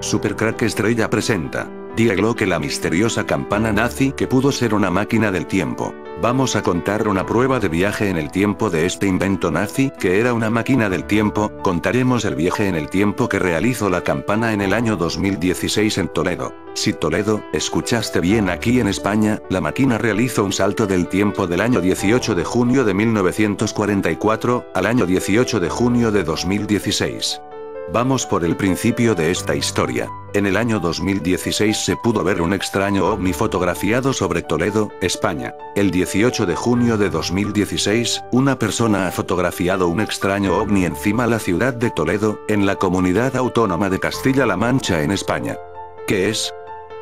Supercrack Estrella presenta Die Glocke, la misteriosa campana nazi que pudo ser una máquina del tiempo. Vamos a contar una prueba de viaje en el tiempo de este invento nazi, que era una máquina del tiempo. Contaremos el viaje en el tiempo que realizó la campana en el año 2016 en Toledo. Sí, Toledo, escuchaste bien. Aquí en España, la máquina realizó un salto del tiempo del año 18 de junio de 1944, al año 18 de junio de 2016. Vamos por el principio de esta historia. En el año 2016 se pudo ver un extraño ovni fotografiado sobre Toledo, España. El 18 de junio de 2016, una persona ha fotografiado un extraño ovni encima de la ciudad de Toledo, en la comunidad autónoma de Castilla-La Mancha en España. ¿Qué es?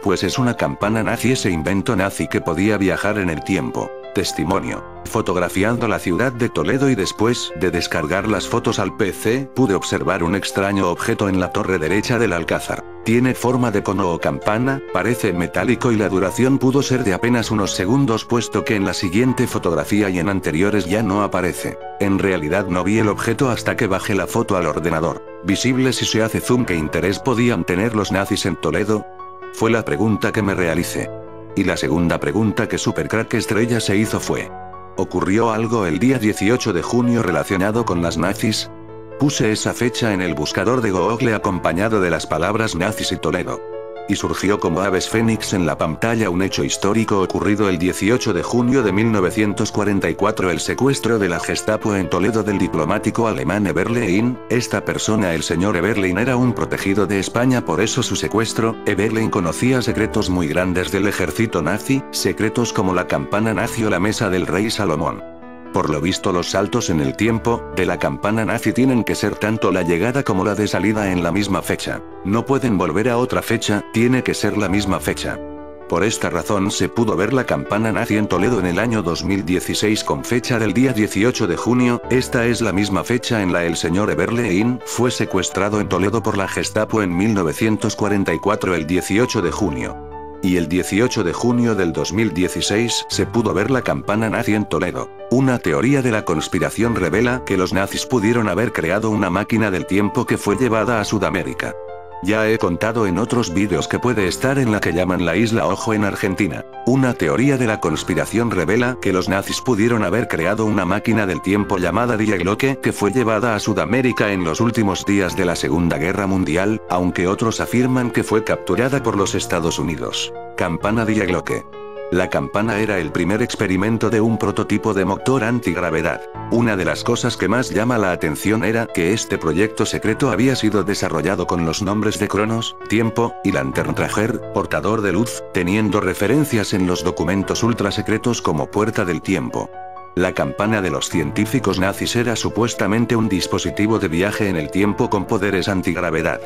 Pues es una campana nazi, ese invento nazi que podía viajar en el tiempo. Testimonio. Fotografiando la ciudad de Toledo y después de descargar las fotos al PC, pude observar un extraño objeto en la torre derecha del alcázar. Tiene forma de cono o campana, parece metálico y la duración pudo ser de apenas unos segundos, puesto que en la siguiente fotografía y en anteriores ya no aparece. En realidad no vi el objeto hasta que bajé la foto al ordenador. ¿Visible si se hace zoom? ¿Qué interés podían tener los nazis en Toledo? Fue la pregunta que me realicé. Y la segunda pregunta que Supercrack Estrella se hizo fue: ¿ocurrió algo el día 18 de junio relacionado con las nazis? Puse esa fecha en el buscador de Google acompañado de las palabras nazis y Toledo. Y surgió como aves fénix en la pantalla un hecho histórico ocurrido el 18 de junio de 1944, el secuestro de la Gestapo en Toledo del diplomático alemán Eberlein. Esta persona, el señor Eberlein, era un protegido de España, por eso su secuestro. Eberlein conocía secretos muy grandes del ejército nazi, secretos como la campana nazi o la mesa del rey Salomón. Por lo visto, los saltos en el tiempo de la campana nazi tienen que ser tanto la llegada como la de salida en la misma fecha. No pueden volver a otra fecha, tiene que ser la misma fecha. Por esta razón se pudo ver la campana nazi en Toledo en el año 2016 con fecha del día 18 de junio, esta es la misma fecha en la el señor Eberlein fue secuestrado en Toledo por la Gestapo en 1944 el 18 de junio. Y el 18 de junio del 2016 se pudo ver la campana nazi en Toledo. Una teoría de la conspiración revela que los nazis pudieron haber creado una máquina del tiempo que fue llevada a Sudamérica. Ya he contado en otros vídeos que puede estar en la que llaman la Isla Ojo en Argentina. Una teoría de la conspiración revela que los nazis pudieron haber creado una máquina del tiempo llamada Die Glocke que fue llevada a Sudamérica en los últimos días de la Segunda Guerra Mundial, aunque otros afirman que fue capturada por los Estados Unidos. Campana Die Glocke. La campana era el primer experimento de un prototipo de motor antigravedad. Una de las cosas que más llama la atención era que este proyecto secreto había sido desarrollado con los nombres de Cronos, tiempo, y Lanterntrager, portador de luz, teniendo referencias en los documentos ultra secretos como puerta del tiempo. La campana de los científicos nazis era supuestamente un dispositivo de viaje en el tiempo con poderes antigravedad.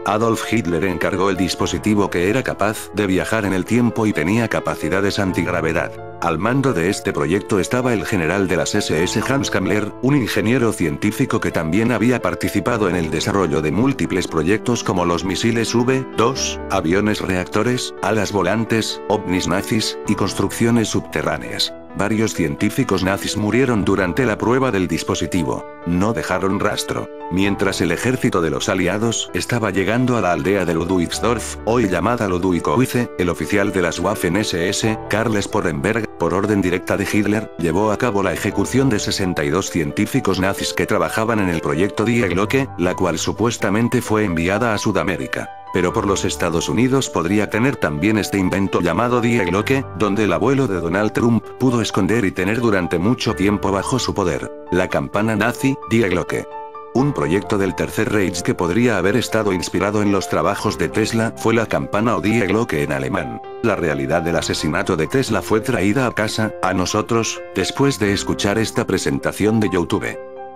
Adolf Hitler encargó el dispositivo que era capaz de viajar en el tiempo y tenía capacidades antigravedad. Al mando de este proyecto estaba el general de las SS Hans Kammler, un ingeniero científico que también había participado en el desarrollo de múltiples proyectos como los misiles V-2, aviones reactores, alas volantes, ovnis nazis, y construcciones subterráneas. Varios científicos nazis murieron durante la prueba del dispositivo. No dejaron rastro. Mientras el ejército de los aliados estaba llegando a la aldea de Ludwigsdorf, hoy llamada Ludwigowitze, el oficial de las Waffen-SS, Karl Sporrenberg, por orden directa de Hitler, llevó a cabo la ejecución de 62 científicos nazis que trabajaban en el proyecto Die Glocke, la cual supuestamente fue enviada a Sudamérica. Pero por los Estados Unidos podría tener también este invento llamado Die Glocke, donde el abuelo de Donald Trump pudo esconder y tener durante mucho tiempo bajo su poder. La campana nazi, Die Glocke. Un proyecto del Tercer Reich que podría haber estado inspirado en los trabajos de Tesla fue la campana o Die Glocke en alemán. La realidad del asesinato de Tesla fue traída a casa, a nosotros, después de escuchar esta presentación de YouTube.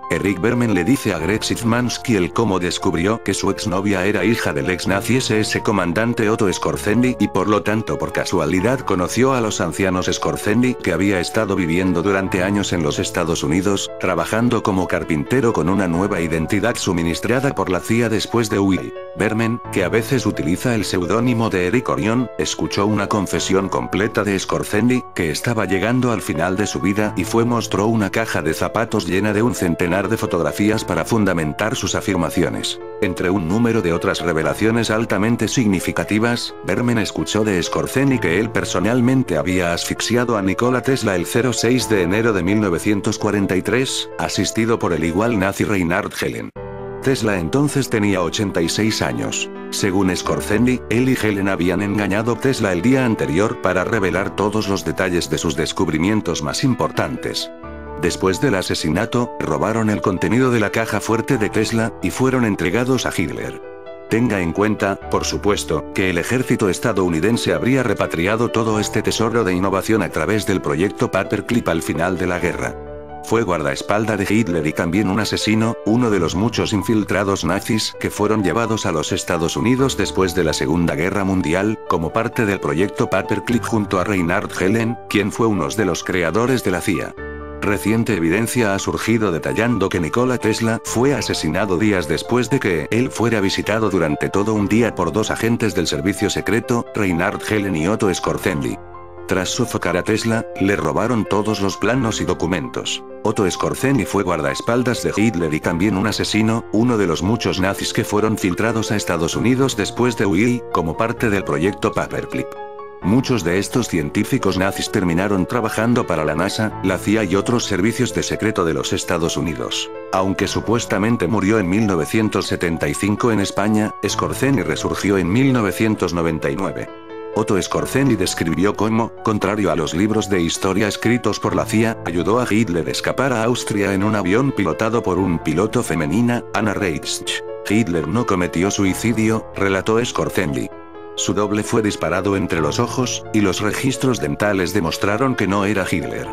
Eric Berman le dice a Greg Szymanski el cómo descubrió que su exnovia era hija del ex nazi SS comandante Otto Skorzeny y por lo tanto por casualidad conoció a los ancianos Skorzeny, que había estado viviendo durante años en los Estados Unidos, trabajando como carpintero con una nueva identidad suministrada por la CIA después de huir. Berman, que a veces utiliza el seudónimo de Eric Orion, escuchó una confesión completa de Skorzeny, que estaba llegando al final de su vida y mostró una caja de zapatos llena de un centenar centenar de fotografías para fundamentar sus afirmaciones. Entre un número de otras revelaciones altamente significativas, Berman escuchó de Scorzeni que él personalmente había asfixiado a Nikola Tesla el 06 de enero de 1943, asistido por el igual nazi Reinhard Helen. Tesla entonces tenía 86 años. Según Scorzeni, él y Helen habían engañado a Tesla el día anterior para revelar todos los detalles de sus descubrimientos más importantes. Después del asesinato, robaron el contenido de la caja fuerte de Tesla, y fueron entregados a Hitler. Tenga en cuenta, por supuesto, que el ejército estadounidense habría repatriado todo este tesoro de innovación a través del proyecto Paperclip al final de la guerra. Fue guardaespaldas de Hitler y también un asesino, uno de los muchos infiltrados nazis que fueron llevados a los Estados Unidos después de la Segunda Guerra Mundial, como parte del proyecto Paperclip junto a Reinhard Helen, quien fue uno de los creadores de la CIA. Reciente evidencia ha surgido detallando que Nikola Tesla fue asesinado días después de que él fuera visitado durante todo un día por dos agentes del servicio secreto, Reinhard Helen y Otto Scorzeni. Tras sofocar a Tesla, le robaron todos los planos y documentos. Otto Scorzeni fue guardaespaldas de Hitler y también un asesino, uno de los muchos nazis que fueron filtrados a Estados Unidos después de huir, como parte del proyecto Paperclip. Muchos de estos científicos nazis terminaron trabajando para la NASA, la CIA y otros servicios de secreto de los Estados Unidos. Aunque supuestamente murió en 1975 en España, Scorzeni resurgió en 1999. Otto Scorzeni describió cómo, contrario a los libros de historia escritos por la CIA, ayudó a Hitler a escapar a Austria en un avión pilotado por un piloto femenina, Anna Reitzsch. Hitler no cometió suicidio, relató Scorzeni. Su doble fue disparado entre los ojos, y los registros dentales demostraron que no era Hitler.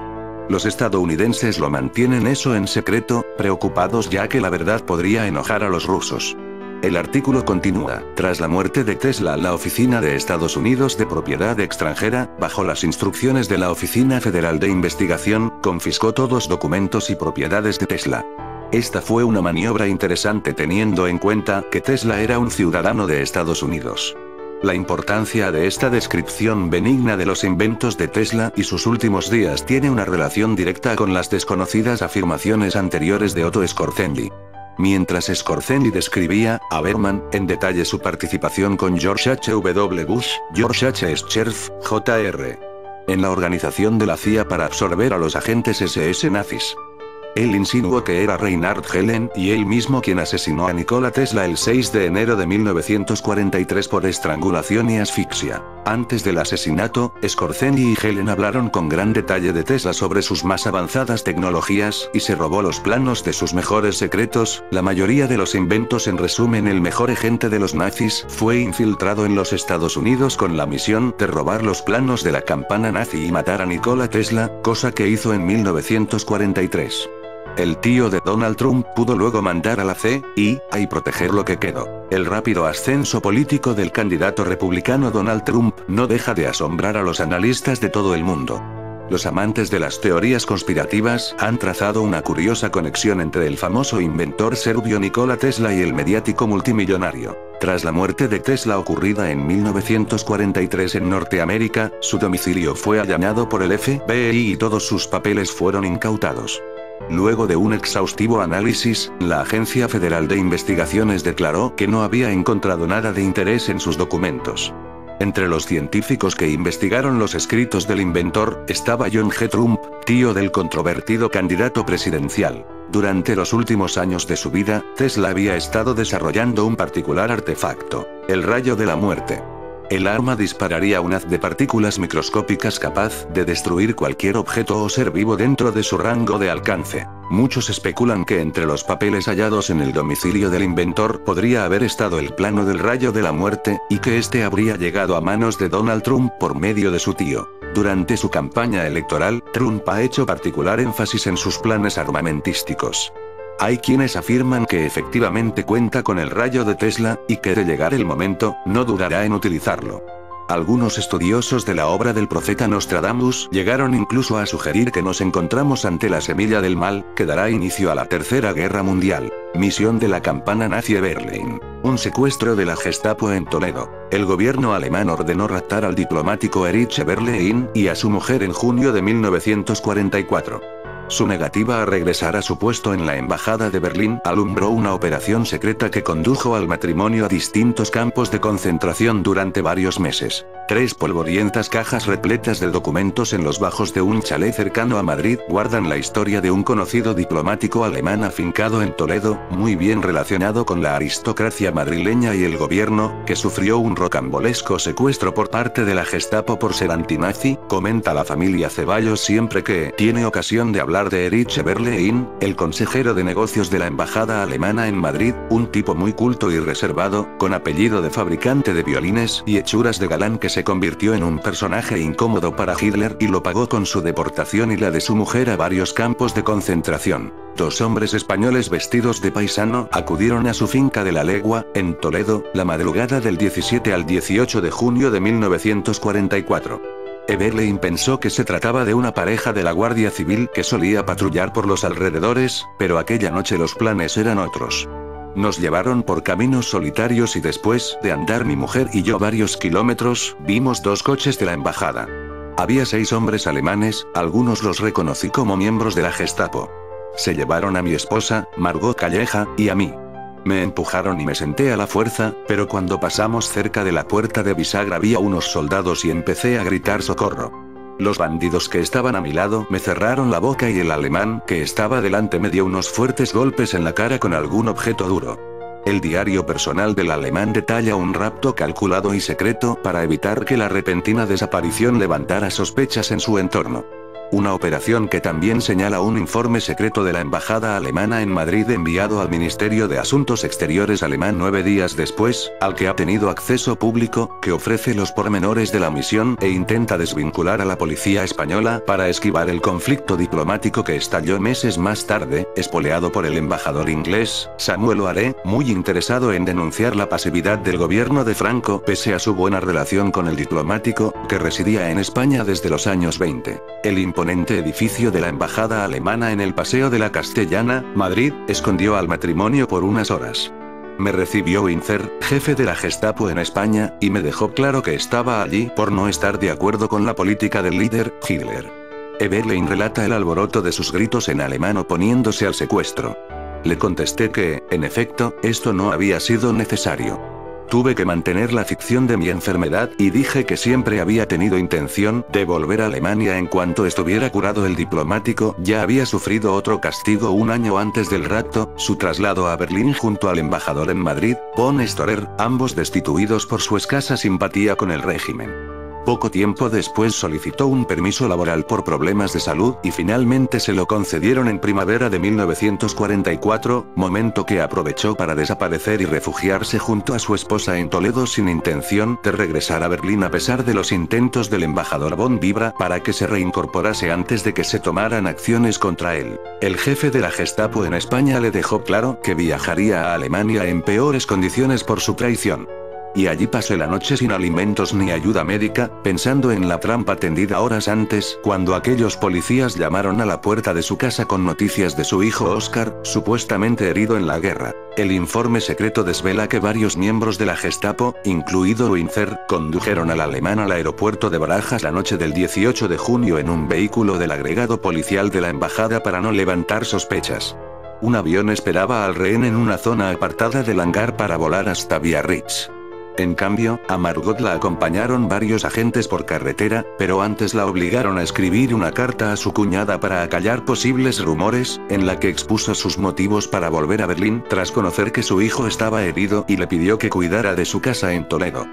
Los estadounidenses lo mantienen eso en secreto, preocupados ya que la verdad podría enojar a los rusos. El artículo continúa. Tras la muerte de Tesla, la Oficina de Estados Unidos de Propiedad Extranjera, bajo las instrucciones de la Oficina Federal de Investigación, confiscó todos documentos y propiedades de Tesla. Esta fue una maniobra interesante teniendo en cuenta que Tesla era un ciudadano de Estados Unidos. La importancia de esta descripción benigna de los inventos de Tesla y sus últimos días tiene una relación directa con las desconocidas afirmaciones anteriores de Otto Scorzeni. Mientras Scorzeni describía a Berman en detalle su participación con George H.W. Bush, George H. Scherf, Jr. en la organización de la CIA para absorber a los agentes SS nazis. Él insinuó que era Reinhard Helen y él mismo quien asesinó a Nikola Tesla el 6 de enero de 1943 por estrangulación y asfixia. Antes del asesinato, Scorzeni y Helen hablaron con gran detalle de Tesla sobre sus más avanzadas tecnologías y se robó los planos de sus mejores secretos. La mayoría de los inventos, en resumen, el mejor agente de los nazis fue infiltrado en los Estados Unidos con la misión de robar los planos de la campana nazi y matar a Nikola Tesla, cosa que hizo en 1943. El tío de Donald Trump pudo luego mandar a la CIA y proteger lo que quedó. El rápido ascenso político del candidato republicano Donald Trump no deja de asombrar a los analistas de todo el mundo. Los amantes de las teorías conspirativas han trazado una curiosa conexión entre el famoso inventor serbio Nikola Tesla y el mediático multimillonario. Tras la muerte de Tesla ocurrida en 1943 en Norteamérica, su domicilio fue allanado por el FBI y todos sus papeles fueron incautados. Luego de un exhaustivo análisis, la Agencia Federal de Investigaciones declaró que no había encontrado nada de interés en sus documentos. Entre los científicos que investigaron los escritos del inventor, estaba John G. Trump, tío del controvertido candidato presidencial. Durante los últimos años de su vida, Tesla había estado desarrollando un particular artefacto, el rayo de la muerte. El arma dispararía un haz de partículas microscópicas capaz de destruir cualquier objeto o ser vivo dentro de su rango de alcance. Muchos especulan que entre los papeles hallados en el domicilio del inventor podría haber estado el plano del rayo de la muerte, y que este habría llegado a manos de Donald Trump por medio de su tío. Durante su campaña electoral, Trump ha hecho particular énfasis en sus planes armamentísticos. Hay quienes afirman que efectivamente cuenta con el rayo de Tesla, y que de llegar el momento, no dudará en utilizarlo. Algunos estudiosos de la obra del profeta Nostradamus llegaron incluso a sugerir que nos encontramos ante la semilla del mal, que dará inicio a la Tercera Guerra Mundial. Misión de la campana nazi de Berlín. Un secuestro de la Gestapo en Toledo. El gobierno alemán ordenó raptar al diplomático Erich Berlin y a su mujer en junio de 1944. Su negativa a regresar a su puesto en la embajada de Berlín alumbró una operación secreta que condujo al matrimonio a distintos campos de concentración durante varios meses. 3 polvorientas cajas repletas de documentos en los bajos de un chalet cercano a Madrid guardan la historia de un conocido diplomático alemán afincado en Toledo, muy bien relacionado con la aristocracia madrileña y el gobierno, que sufrió un rocambolesco secuestro por parte de la Gestapo por ser antinazi, comenta la familia Ceballos siempre que tiene ocasión de hablar de Erich Eberlein, el consejero de negocios de la embajada alemana en Madrid, un tipo muy culto y reservado, con apellido de fabricante de violines y hechuras de galán que se convirtió en un personaje incómodo para Hitler y lo pagó con su deportación y la de su mujer a varios campos de concentración. 2 hombres españoles vestidos de paisano acudieron a su finca de la Legua, en Toledo, la madrugada del 17 al 18 de junio de 1944. Eberlein pensó que se trataba de una pareja de la Guardia Civil que solía patrullar por los alrededores, pero aquella noche los planes eran otros. Nos llevaron por caminos solitarios y después de andar mi mujer y yo varios kilómetros, vimos 2 coches de la embajada. Había 6 hombres alemanes, algunos los reconocí como miembros de la Gestapo. Se llevaron a mi esposa, Margot Calleja, y a mí. Me empujaron y me senté a la fuerza, pero cuando pasamos cerca de la puerta de bisagra vi a unos soldados y empecé a gritar socorro. Los bandidos que estaban a mi lado me cerraron la boca y el alemán que estaba delante me dio unos fuertes golpes en la cara con algún objeto duro. El diario personal del alemán detalla un rapto calculado y secreto para evitar que la repentina desaparición levantara sospechas en su entorno. Una operación que también señala un informe secreto de la embajada alemana en Madrid enviado al Ministerio de Asuntos Exteriores alemán 9 días después, al que ha tenido acceso público, que ofrece los pormenores de la misión e intenta desvincular a la policía española para esquivar el conflicto diplomático que estalló meses más tarde, espoleado por el embajador inglés, Samuel O'Hare, muy interesado en denunciar la pasividad del gobierno de Franco pese a su buena relación con el diplomático, que residía en España desde los años 20. El imponente edificio de la embajada alemana en el Paseo de la Castellana, Madrid, escondió al matrimonio por unas horas. Me recibió Winzer, jefe de la Gestapo en España, y me dejó claro que estaba allí por no estar de acuerdo con la política del líder, Hitler. Eberlein relata el alboroto de sus gritos en alemán oponiéndose al secuestro. Le contesté que, en efecto, esto no había sido necesario. Tuve que mantener la ficción de mi enfermedad y dije que siempre había tenido intención de volver a Alemania en cuanto estuviera curado. El diplomático ya había sufrido otro castigo un año antes del rapto, su traslado a Berlín junto al embajador en Madrid, von Storer, ambos destituidos por su escasa simpatía con el régimen. Poco tiempo después solicitó un permiso laboral por problemas de salud y finalmente se lo concedieron en primavera de 1944, momento que aprovechó para desaparecer y refugiarse junto a su esposa en Toledo sin intención de regresar a Berlín a pesar de los intentos del embajador von Vibra para que se reincorporase antes de que se tomaran acciones contra él. El jefe de la Gestapo en España le dejó claro que viajaría a Alemania en peores condiciones por su traición. Y allí pasé la noche sin alimentos ni ayuda médica, pensando en la trampa tendida horas antes, cuando aquellos policías llamaron a la puerta de su casa con noticias de su hijo Oscar, supuestamente herido en la guerra. El informe secreto desvela que varios miembros de la Gestapo, incluido Winzer, condujeron al alemán al aeropuerto de Barajas la noche del 18 de junio en un vehículo del agregado policial de la embajada para no levantar sospechas. Un avión esperaba al rehén en una zona apartada del hangar para volar hasta Biarritz. En cambio, a Margot la acompañaron varios agentes por carretera, pero antes la obligaron a escribir una carta a su cuñada para acallar posibles rumores, en la que expuso sus motivos para volver a Berlín tras conocer que su hijo estaba herido y le pidió que cuidara de su casa en Toledo.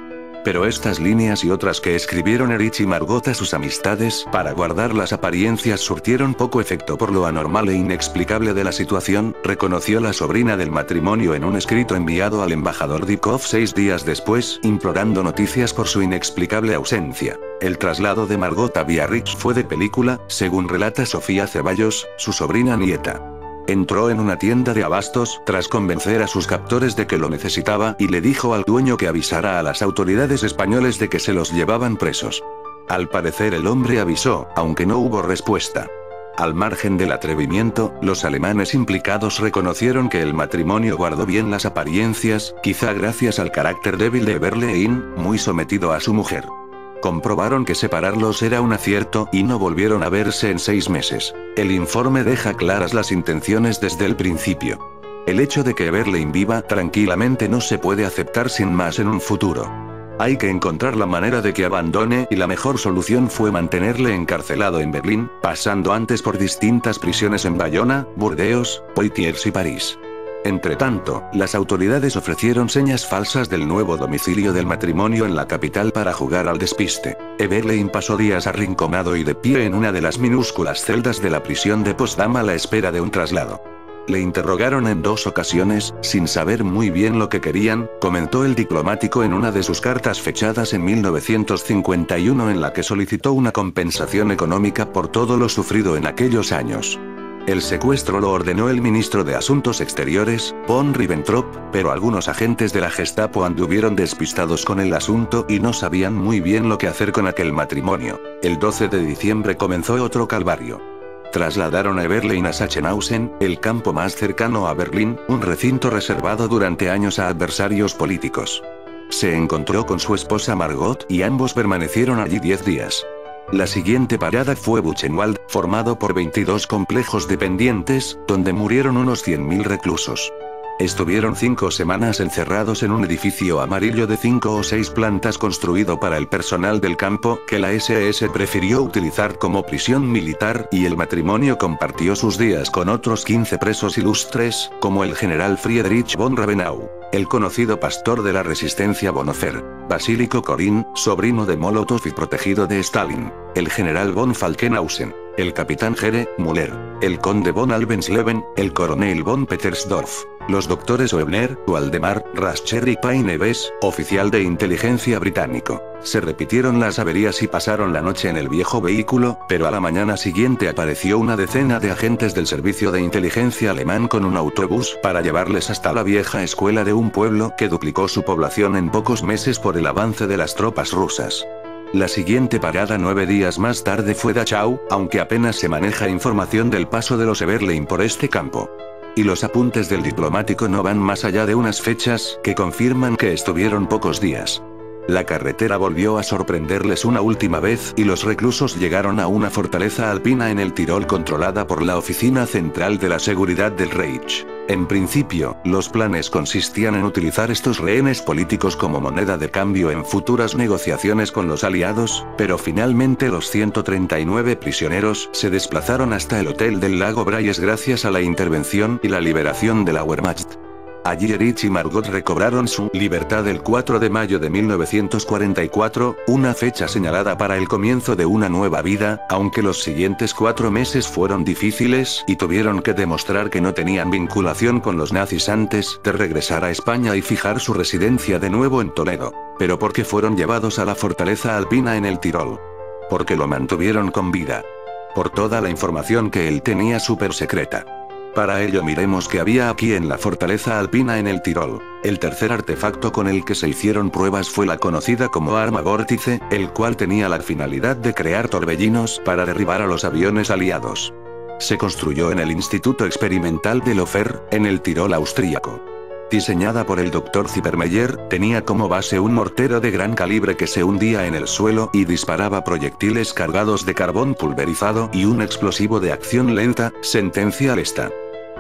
Pero estas líneas y otras que escribieron Erich y Margot a sus amistades para guardar las apariencias surtieron poco efecto por lo anormal e inexplicable de la situación, reconoció la sobrina del matrimonio en un escrito enviado al embajador Dykhoff 6 días después, implorando noticias por su inexplicable ausencia. El traslado de Margot a Biarritz fue de película, según relata Sofía Ceballos, su sobrina nieta. Entró en una tienda de abastos, tras convencer a sus captores de que lo necesitaba y le dijo al dueño que avisara a las autoridades españoles de que se los llevaban presos. Al parecer el hombre avisó, aunque no hubo respuesta. Al margen del atrevimiento, los alemanes implicados reconocieron que el matrimonio guardó bien las apariencias, quizá gracias al carácter débil de Eberlein, muy sometido a su mujer. Comprobaron que separarlos era un acierto y no volvieron a verse en 6 meses. El informe deja claras las intenciones desde el principio. El hecho de que Eberlein viva tranquilamente no se puede aceptar sin más en un futuro. Hay que encontrar la manera de que abandone y la mejor solución fue mantenerle encarcelado en Berlín, pasando antes por distintas prisiones en Bayona, Burdeos, Poitiers y París. Entretanto, las autoridades ofrecieron señas falsas del nuevo domicilio del matrimonio en la capital para jugar al despiste. Eberlein pasó días arrinconado y de pie en una de las minúsculas celdas de la prisión de Potsdam a la espera de un traslado. Le interrogaron en 2 ocasiones, sin saber muy bien lo que querían, comentó el diplomático en una de sus cartas fechadas en 1951 en la que solicitó una compensación económica por todo lo sufrido en aquellos años. El secuestro lo ordenó el ministro de Asuntos Exteriores, von Ribbentrop, pero algunos agentes de la Gestapo anduvieron despistados con el asunto y no sabían muy bien lo que hacer con aquel matrimonio. El 12 de diciembre comenzó otro calvario. Trasladaron a Eberlein a Sachsenhausen, el campo más cercano a Berlín, un recinto reservado durante años a adversarios políticos. Se encontró con su esposa Margot y ambos permanecieron allí 10 días. La siguiente parada fue Buchenwald, formado por 22 complejos dependientes, donde murieron unos 100.000 reclusos. Estuvieron 5 semanas encerrados en un edificio amarillo de 5 o 6 plantas construido para el personal del campo, que la SS prefirió utilizar como prisión militar, y el matrimonio compartió sus días con otros 15 presos ilustres, como el general Friedrich von Rabenau, el conocido pastor de la resistencia Bonhoeffer, Basílico Korin, sobrino de Molotov y protegido de Stalin, el general von Falkenhausen, el capitán Gere Müller, el conde von Alvensleben, el coronel von Petersdorf, los doctores Oebner, Waldemar, Rascher y Paineves, oficial de inteligencia británico. Se repitieron las averías y pasaron la noche en el viejo vehículo, pero a la mañana siguiente apareció una decena de agentes del servicio de inteligencia alemán con un autobús para llevarles hasta la vieja escuela de un pueblo que duplicó su población en pocos meses por el avance de las tropas rusas. La siguiente parada 9 días más tarde fue Dachau, aunque apenas se maneja información del paso de los Eberlein por este campo. Y los apuntes del diplomático no van más allá de unas fechas que confirman que estuvieron pocos días. La carretera volvió a sorprenderles una última vez y los reclusos llegaron a una fortaleza alpina en el Tirol controlada por la Oficina Central de la Seguridad del Reich. En principio, los planes consistían en utilizar estos rehenes políticos como moneda de cambio en futuras negociaciones con los aliados, pero finalmente los 139 prisioneros se desplazaron hasta el Hotel del Lago Brayes gracias a la intervención y la liberación de la Wehrmacht. Allí Erich y Margot recobraron su libertad el 4 de mayo de 1944, una fecha señalada para el comienzo de una nueva vida, aunque los siguientes 4 meses fueron difíciles y tuvieron que demostrar que no tenían vinculación con los nazis antes de regresar a España y fijar su residencia de nuevo en Toledo. Pero ¿por qué fueron llevados a la fortaleza alpina en el Tirol? Porque lo mantuvieron con vida. Por toda la información que él tenía súper secreta. Para ello miremos qué había aquí en la fortaleza alpina en el Tirol. El tercer artefacto con el que se hicieron pruebas fue la conocida como arma vórtice, el cual tenía la finalidad de crear torbellinos para derribar a los aviones aliados. Se construyó en el Instituto Experimental de Lofer, en el Tirol austríaco. Diseñada por el Dr. Zippermeyer, tenía como base un mortero de gran calibre que se hundía en el suelo y disparaba proyectiles cargados de carbón pulverizado y un explosivo de acción lenta, sentencia Lesta.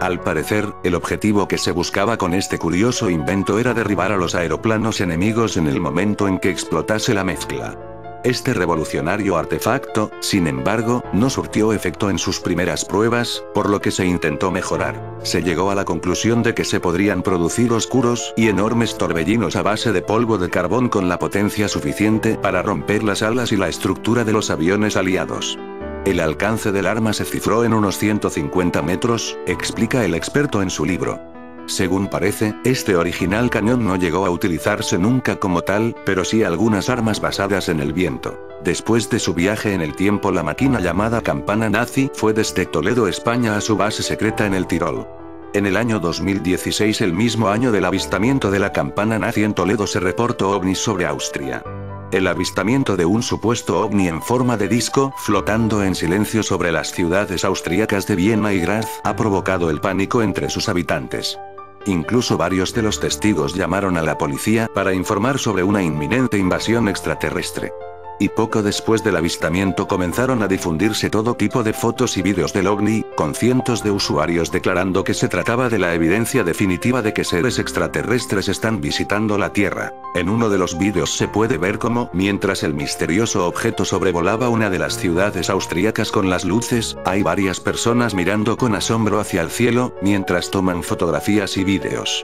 Al parecer, el objetivo que se buscaba con este curioso invento era derribar a los aeroplanos enemigos en el momento en que explotase la mezcla. Este revolucionario artefacto, sin embargo, no surtió efecto en sus primeras pruebas, por lo que se intentó mejorar. Se llegó a la conclusión de que se podrían producir oscuros y enormes torbellinos a base de polvo de carbón con la potencia suficiente para romper las alas y la estructura de los aviones aliados. El alcance del arma se cifró en unos 150 metros, explica el experto en su libro. Según parece, este original cañón no llegó a utilizarse nunca como tal, pero sí algunas armas basadas en el viento. Después de su viaje en el tiempo, la máquina llamada campana nazi fue desde Toledo, España a su base secreta en el Tirol. En el año 2016, el mismo año del avistamiento de la campana nazi en Toledo, se reportó ovnis sobre Austria. El avistamiento de un supuesto ovni en forma de disco, flotando en silencio sobre las ciudades austríacas de Viena y Graz, ha provocado el pánico entre sus habitantes. Incluso varios de los testigos llamaron a la policía para informar sobre una inminente invasión extraterrestre. Y poco después del avistamiento comenzaron a difundirse todo tipo de fotos y vídeos del ovni, con cientos de usuarios declarando que se trataba de la evidencia definitiva de que seres extraterrestres están visitando la Tierra. En uno de los vídeos se puede ver cómo, mientras el misterioso objeto sobrevolaba una de las ciudades austríacas con las luces, hay varias personas mirando con asombro hacia el cielo, mientras toman fotografías y vídeos.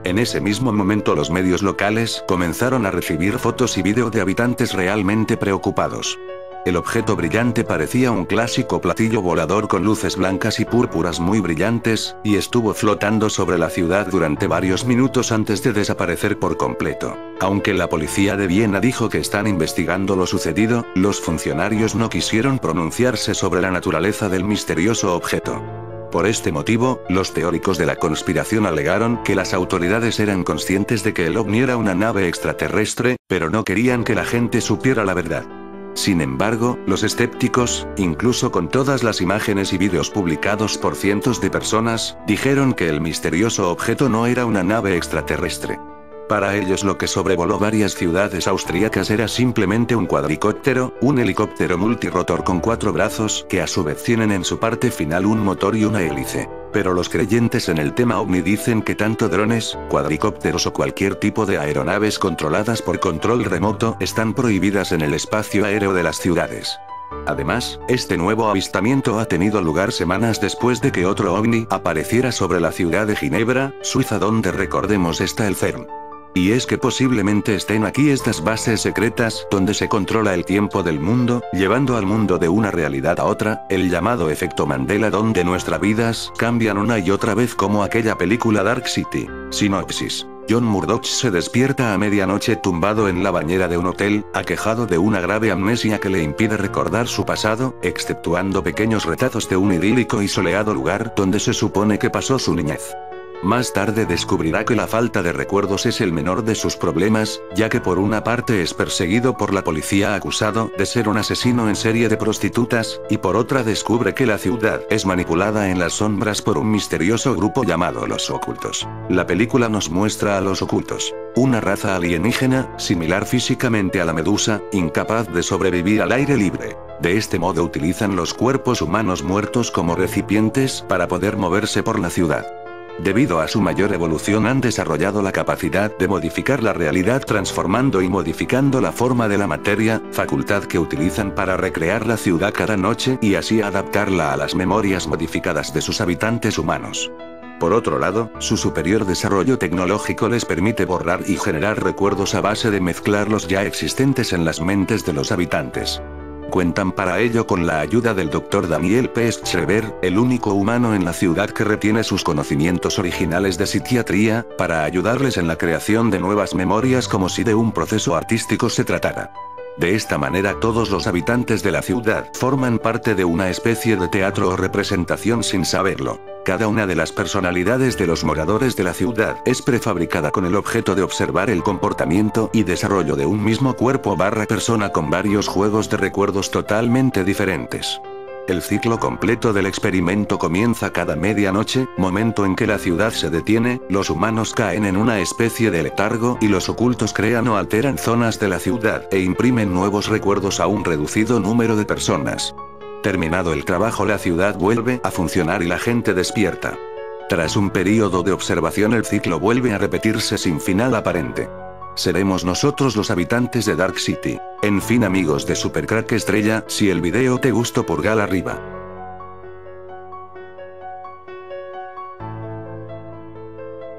En ese mismo momento los medios locales comenzaron a recibir fotos y vídeo de habitantes realmente preocupados. El objeto brillante parecía un clásico platillo volador con luces blancas y púrpuras muy brillantes, y estuvo flotando sobre la ciudad durante varios minutos antes de desaparecer por completo. Aunque la policía de Viena dijo que están investigando lo sucedido, los funcionarios no quisieron pronunciarse sobre la naturaleza del misterioso objeto. Por este motivo, los teóricos de la conspiración alegaron que las autoridades eran conscientes de que el ovni era una nave extraterrestre, pero no querían que la gente supiera la verdad. Sin embargo, los escépticos, incluso con todas las imágenes y vídeos publicados por cientos de personas, dijeron que el misterioso objeto no era una nave extraterrestre. Para ellos lo que sobrevoló varias ciudades austríacas era simplemente un cuadricóptero, un helicóptero multirotor con 4 brazos que a su vez tienen en su parte final un motor y una hélice. Pero los creyentes en el tema ovni dicen que tanto drones, cuadricópteros o cualquier tipo de aeronaves controladas por control remoto están prohibidas en el espacio aéreo de las ciudades. Además, este nuevo avistamiento ha tenido lugar semanas después de que otro ovni apareciera sobre la ciudad de Ginebra, Suiza, donde recordemos está el CERN. Y es que posiblemente estén aquí estas bases secretas donde se controla el tiempo del mundo, llevando al mundo de una realidad a otra, el llamado efecto Mandela, donde nuestras vidas cambian una y otra vez, como aquella película Dark City. Sinopsis. John Murdoch se despierta a medianoche tumbado en la bañera de un hotel, aquejado de una grave amnesia que le impide recordar su pasado, exceptuando pequeños retazos de un idílico y soleado lugar donde se supone que pasó su niñez. Más tarde descubrirá que la falta de recuerdos es el menor de sus problemas, ya que por una parte es perseguido por la policía acusado de ser un asesino en serie de prostitutas, y por otra descubre que la ciudad es manipulada en las sombras por un misterioso grupo llamado los Ocultos. La película nos muestra a los Ocultos, una raza alienígena, similar físicamente a la medusa, incapaz de sobrevivir al aire libre. De este modo utilizan los cuerpos humanos muertos como recipientes para poder moverse por la ciudad. Debido a su mayor evolución han desarrollado la capacidad de modificar la realidad transformando y modificando la forma de la materia, facultad que utilizan para recrear la ciudad cada noche y así adaptarla a las memorias modificadas de sus habitantes humanos. Por otro lado, su superior desarrollo tecnológico les permite borrar y generar recuerdos a base de mezclar los ya existentes en las mentes de los habitantes. Cuentan para ello con la ayuda del Dr. Daniel P. Schreiber, el único humano en la ciudad que retiene sus conocimientos originales de psiquiatría, para ayudarles en la creación de nuevas memorias como si de un proceso artístico se tratara. De esta manera todos los habitantes de la ciudad forman parte de una especie de teatro o representación sin saberlo. Cada una de las personalidades de los moradores de la ciudad es prefabricada con el objeto de observar el comportamiento y desarrollo de un mismo cuerpo / persona con varios juegos de recuerdos totalmente diferentes. El ciclo completo del experimento comienza cada medianoche, momento en que la ciudad se detiene, los humanos caen en una especie de letargo y los ocultos crean o alteran zonas de la ciudad e imprimen nuevos recuerdos a un reducido número de personas. Terminado el trabajo, la ciudad vuelve a funcionar y la gente despierta. Tras un periodo de observación el ciclo vuelve a repetirse sin final aparente. Seremos nosotros los habitantes de Dark City. En fin, amigos de Supercrack Estrella, si el video te gustó, pulgar arriba.